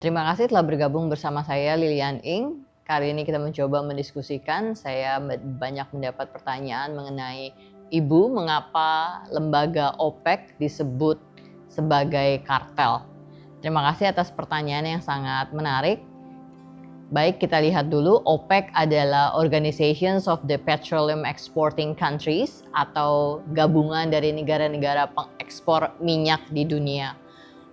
Terima kasih telah bergabung bersama saya Lilian Ing. Kali ini kita mencoba mendiskusikan, saya banyak mendapat pertanyaan mengenai Ibu, mengapa lembaga OPEC disebut sebagai kartel. Terima kasih atas pertanyaan yang sangat menarik. Baik, kita lihat dulu. OPEC adalah Organizations of the Petroleum Exporting Countries atau gabungan dari negara-negara pengekspor minyak di dunia.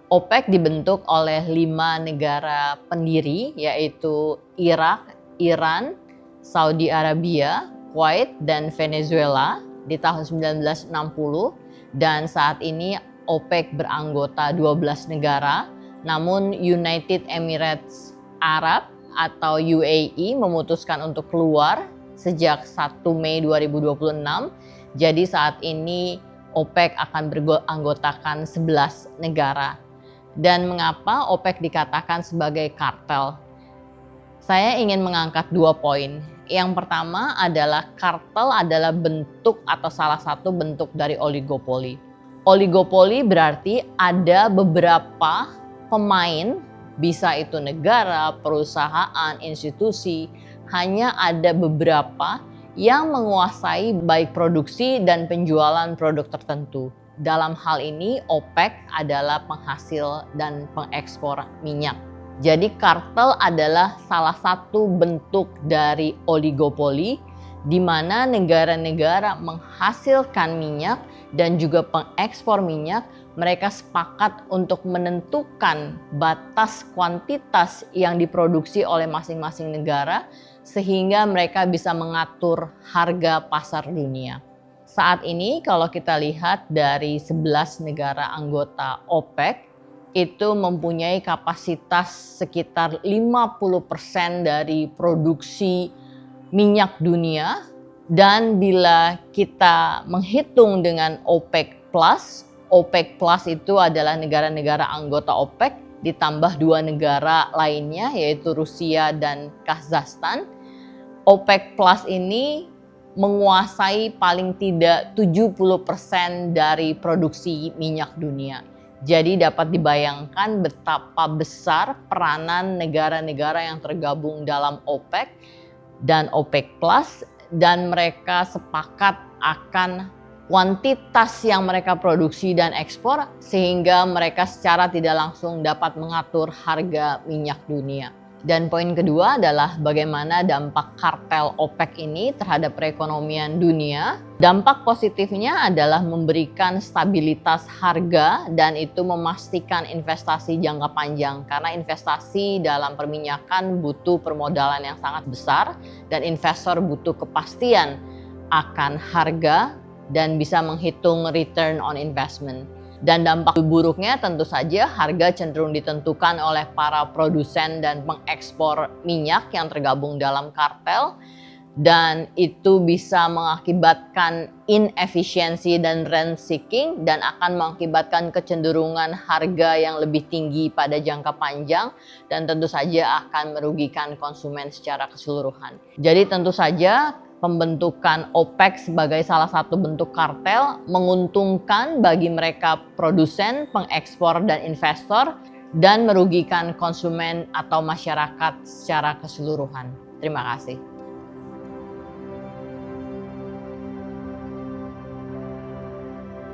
OPEC dibentuk oleh 5 negara pendiri, yaitu Irak, Iran, Saudi Arabia, Kuwait, dan Venezuela di tahun 1960. Dan saat ini OPEC beranggota 12 negara, namun United Emirates Arab atau UAE memutuskan untuk keluar sejak 1 Mei 2026. Jadi saat ini OPEC akan beranggotakan 11 negara. Dan mengapa OPEC dikatakan sebagai kartel? Saya ingin mengangkat 2 poin. Yang pertama adalah kartel adalah bentuk atau salah satu bentuk dari oligopoli. Oligopoli berarti ada beberapa pemain, bisa itu negara, perusahaan, institusi, hanya ada beberapa yang menguasai baik produksi dan penjualan produk tertentu. Dalam hal ini OPEC adalah penghasil dan pengekspor minyak. Jadi kartel adalah salah satu bentuk dari oligopoli di mana negara-negara menghasilkan minyak dan juga pengekspor minyak. Mereka sepakat untuk menentukan batas kuantitas yang diproduksi oleh masing-masing negara sehingga mereka bisa mengatur harga pasar dunia. Saat ini kalau kita lihat dari 11 negara anggota OPEC itu mempunyai kapasitas sekitar 50% dari produksi minyak dunia. Dan bila kita menghitung dengan OPEC Plus itu adalah negara-negara anggota OPEC ditambah 2 negara lainnya yaitu Rusia dan Kazakhstan. OPEC Plus ini menguasai paling tidak 70% dari produksi minyak dunia. Jadi dapat dibayangkan betapa besar peranan negara-negara yang tergabung dalam OPEC dan OPEC Plus, dan mereka sepakat akan kuantitas yang mereka produksi dan ekspor sehingga mereka secara tidak langsung dapat mengatur harga minyak dunia. Dan poin kedua adalah bagaimana dampak kartel OPEC ini terhadap perekonomian dunia. Dampak positifnya adalah memberikan stabilitas harga dan itu memastikan investasi jangka panjang. Karena investasi dalam perminyakan butuh permodalan yang sangat besar dan investor butuh kepastian akan harga dan bisa menghitung return on investment. Dan dampak buruknya tentu saja harga cenderung ditentukan oleh para produsen dan pengekspor minyak yang tergabung dalam kartel, dan itu bisa mengakibatkan inefisiensi dan rent seeking dan akan mengakibatkan kecenderungan harga yang lebih tinggi pada jangka panjang dan tentu saja akan merugikan konsumen secara keseluruhan. Jadi tentu saja pembentukan OPEC sebagai salah satu bentuk kartel menguntungkan bagi mereka produsen, pengekspor, dan investor dan merugikan konsumen atau masyarakat secara keseluruhan. Terima kasih.